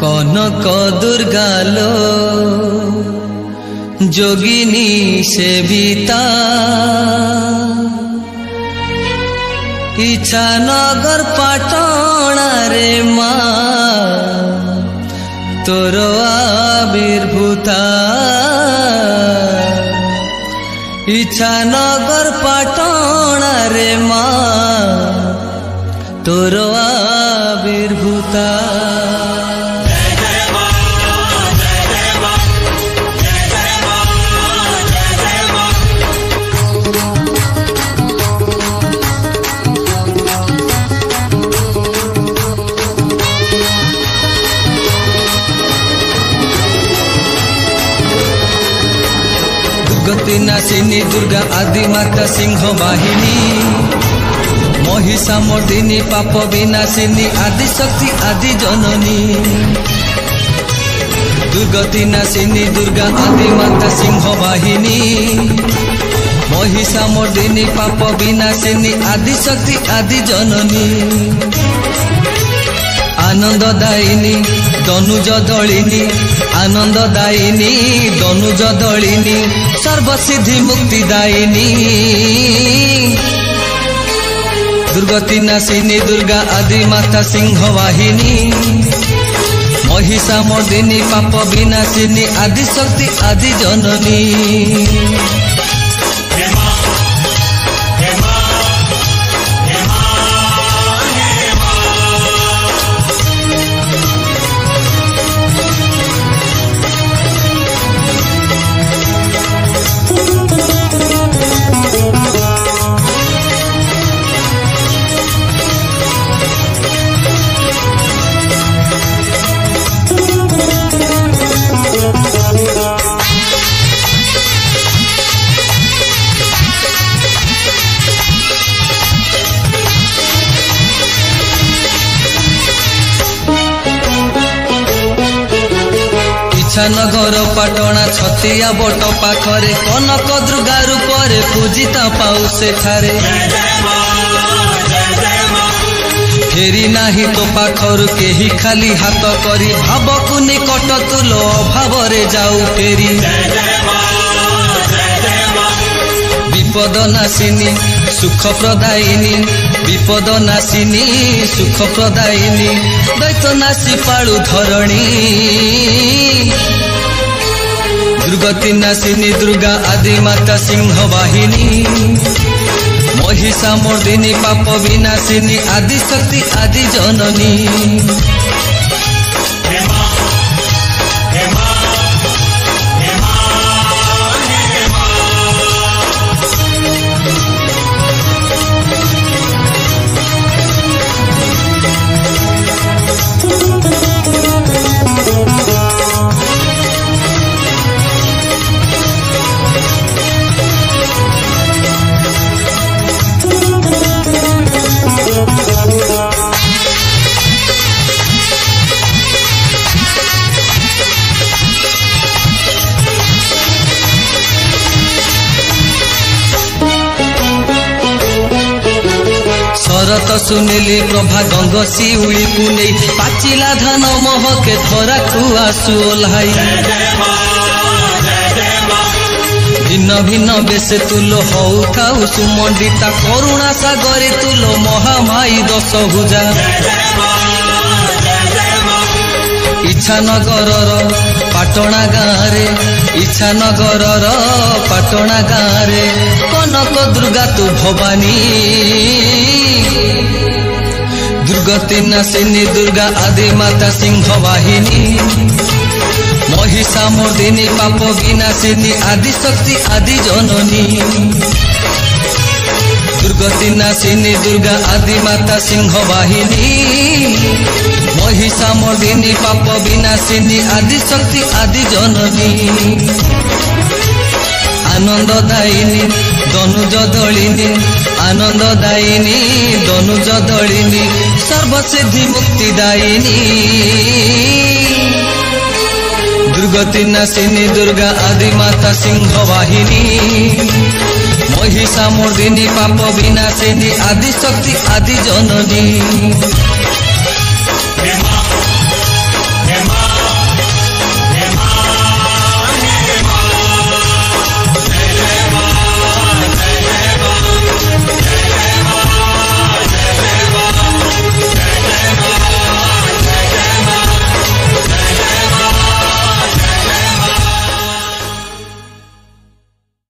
कनक दुर्गालो जोगिनी सेविता इच्छानगर पाटणा रे माँ तोर आविर्भूता इच्छानगर पाटणा रे माँ तोर आविर्भूता दुर्गति नाशिनी दुर्गा आदि माता सिंह वाहिनी महिषा मर्दिनी पाप विनाशिनी आदि शक्ति आदि जननी दुर्गति नाशिनी दुर्गा आदि माता सिंह वाहिनी महिषा मर्दिनी पाप विनाशिनी आदि शक्ति आदि जननी आनंददायिनी दनुज दलिनी आनंददायिनी दनुज दलिनी सर्वसिद्धि मुक्तिदायिनी दुर्गति नाशिनी दुर्गा आदि माता सिंह वाहिनी महिषा मर्दिनी पाप विनाशिनी आदि शक्ति आदि जननी इच्छानगर पाटणा छतिया बट पाखरे कनक दुर्गा रूपरे पूजिता पाऊ सेठारे फेरी नाही तो पाखरु केही खाली हाथ करी भावकु निकट तुलो अभावरे जाऊ फेरी विपद नाशिनी सुख प्रदायिनी विपद नाशिनी सुख प्रदायिनी दैत्य नाशी पाळु धरणी दुर्गति नाशिनी दुर्गा आदि माता सिंह वाहिनी महिषा मर्दिनी पाप विनाशिनी आदि शक्ति आदि जननी शरत सुनिली प्रभा गंग शिउली कुने पाचिला धान महके थरा आसु ओल्हाई भिन्न भिन्न बेसे तुलो हऊ थाऊ सुमंडिता करुणा सागरे तुलो महामाई दश भुजा इच्छानगर पाटणा गाँरे इच्छानगर पाटणा गाँरे कनक दुर्गा तु भवानी दुर्गति नाशिनी दुर्गा आदि माता सिंह वाहिनी महिषा मर्दिनी पाप विनाशिनी आदि शक्ति आदि जननी दुर्गति नाशिनी दुर्गा आदि माता सिंह वाहिनी महिषा मर्दिनी पाप विनाशिनी आदि शक्ति आदि जननी आनंददायिनी दनुज दलिनी आनंददायिनी दनुज दलिनी सर्वसिद्धि मुक्तिदायिनी दुर्गति नाशिनी दुर्गा आदि माता सिंह वाहिनी महिषा मर्दिनी पाप विनाशिनी आदि शक्ति आदि जननी।